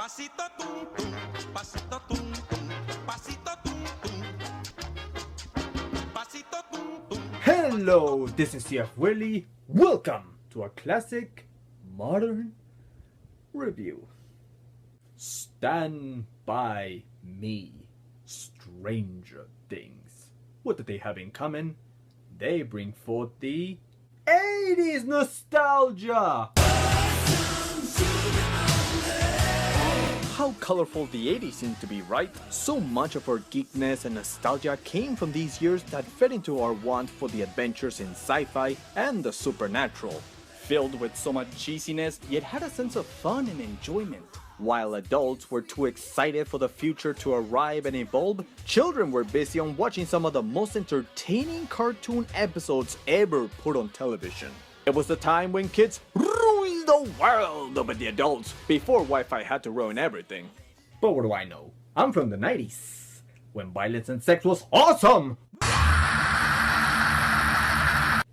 Pasito tum tum, pasito tum tum, pasito tum tum, pasito tum tum. Hello, this is WIllie. Welcome to a classic modern review. Stand by me. Stranger Things. What do they have in common? They bring forth the 80s nostalgia. How colorful the 80s seem to be, right? So much of our geekness and nostalgia came from these years that fed into our want for the adventures in sci-fi and the supernatural. Filled with so much cheesiness, yet had a sense of fun and enjoyment. While adults were too excited for the future to arrive and evolve, children were busy on watching some of the most entertaining cartoon episodes ever put on television. It was the time when kids ruled the world over the adults before Wi-Fi had to ruin everything. But what do I know? I'm from the 90s, when violence and sex was awesome!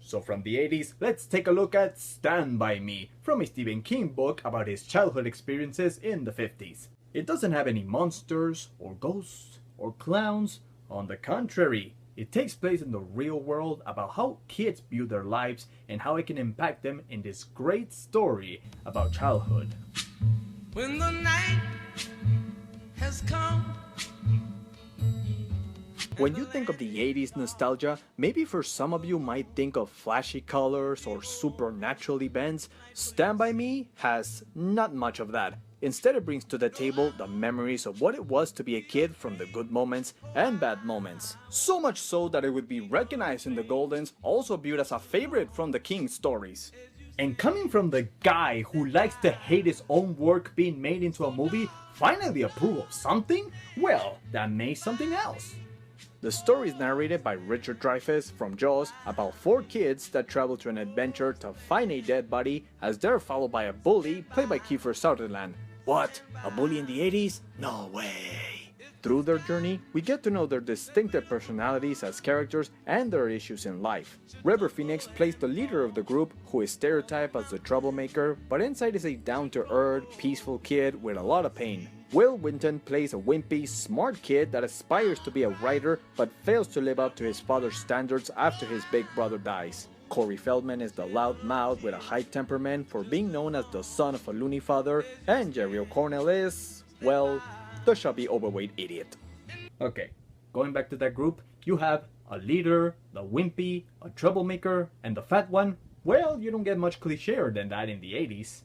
So from the 80s, let's take a look at Stand By Me, from a Stephen King book about his childhood experiences in the 50s. It doesn't have any monsters, or ghosts, or clowns. On the contrary, it takes place in the real world about how kids view their lives and how it can impact them in this great story about childhood. When the night has come. When you think of the 80s nostalgia, maybe for some of you might think of flashy colors or supernatural events. Stand By Me has not much of that. Instead, it brings to the table the memories of what it was to be a kid, from the good moments and bad moments. So much so that it would be recognized in the Goldens, also viewed as a favorite from the King stories. And coming from the guy who likes to hate his own work being made into a movie, finally approve of something? Well, that makes something else. The story is narrated by Richard Dreyfuss from Jaws about 4 kids that travel to an adventure to find a dead body as they're followed by a bully played by Kiefer Sutherland. What? A bully in the 80s? No way! Through their journey, we get to know their distinctive personalities as characters and their issues in life. River Phoenix plays the leader of the group, who is stereotyped as the troublemaker, but inside is a down-to-earth, peaceful kid with a lot of pain. Will Wheaton plays a wimpy, smart kid that aspires to be a writer but fails to live up to his father's standards after his big brother dies. Corey Feldman is the loud mouth with a high temperament for being known as the son of a loony father, and Jerry O'Connell is, well, the chubby overweight idiot. Okay, going back to that group, you have a leader, the wimpy, a troublemaker, and the fat one. Well, you don't get much clichéer than that in the 80s.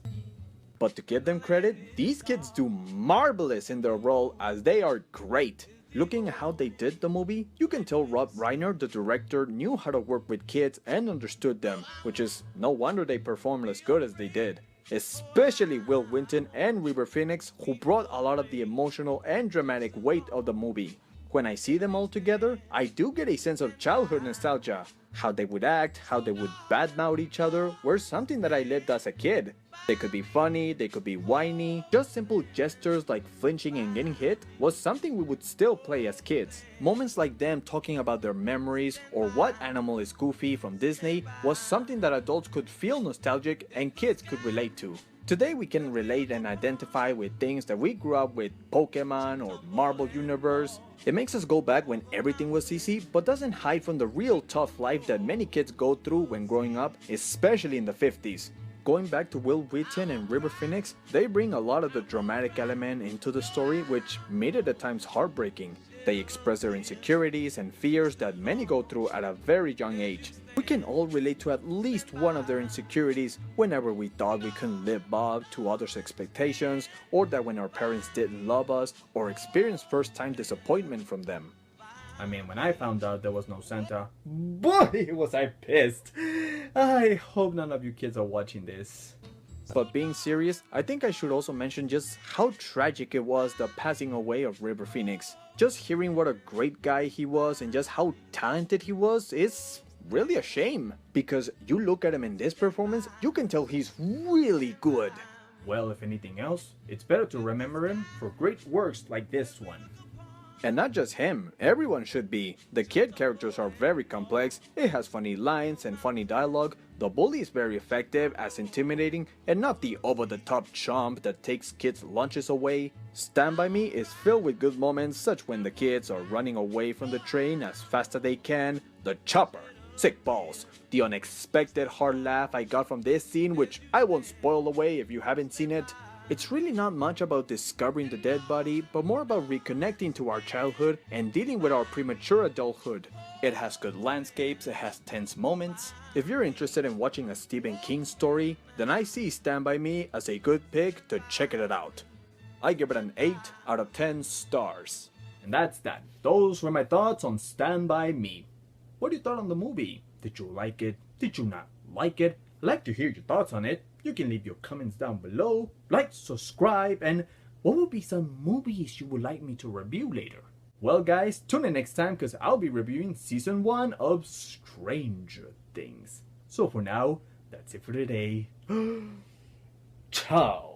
But to give them credit, these kids do marvelous in their role, as they are great. Looking at how they did the movie, you can tell Rob Reiner, the director, knew how to work with kids and understood them, which is no wonder they performed as good as they did. Especially Will Wheaton and River Phoenix, who brought a lot of the emotional and dramatic weight of the movie. When I see them all together, I do get a sense of childhood nostalgia. How they would act, how they would badmouth each other, were something that I lived as a kid. They could be funny, they could be whiny. Just simple gestures like flinching and getting hit was something we would still play as kids. Moments like them talking about their memories or what animal is Goofy from Disney was something that adults could feel nostalgic and kids could relate to. Today we can relate and identify with things that we grew up with, Pokemon or Marvel Universe. It makes us go back when everything was easy, but doesn't hide from the real tough life that many kids go through when growing up, especially in the 50s. Going back to Will Wheaton and River Phoenix, they bring a lot of the dramatic element into the story, which made it at times heartbreaking. They express their insecurities and fears that many go through at a very young age. We can all relate to at least one of their insecurities whenever we thought we couldn't live up to others' expectations, or that when our parents didn't love us, or experienced first-time disappointment from them. I mean, when I found out there was no Santa, boy, was I pissed. I hope none of you kids are watching this. But being serious, I think I should also mention just how tragic it was, the passing away of River Phoenix. Just hearing what a great guy he was and just how talented he was is really a shame. Because you look at him in this performance, you can tell he's really good. Well, if anything else, it's better to remember him for great works like this one. And not just him, everyone should be. The kid characters are very complex, it has funny lines and funny dialogue, The bully is very effective as intimidating and not the over-the-top chump that takes kids' lunches away. Stand By Me is filled with good moments such when the kids are running away from the train as fast as they can, the chopper, sick balls, the unexpected hard laugh I got from this scene which I won't spoil away if you haven't seen it. It's really not much about discovering the dead body, but more about reconnecting to our childhood and dealing with our premature adulthood. It has good landscapes, it has tense moments. If you're interested in watching a Stephen King story, then I see Stand By Me as a good pick to check it out. I give it an 8 out of 10 stars. And that's that. Those were my thoughts on Stand By Me. What do you thought on the movie? Did you like it? Did you not like it? I'd like to hear your thoughts on it. You can leave your comments down below, like, subscribe, and what would be some movies you would like me to review later? Well guys, tune in next time because I'll be reviewing Season 1 of Stranger Things. So for now, that's it for today. Ciao!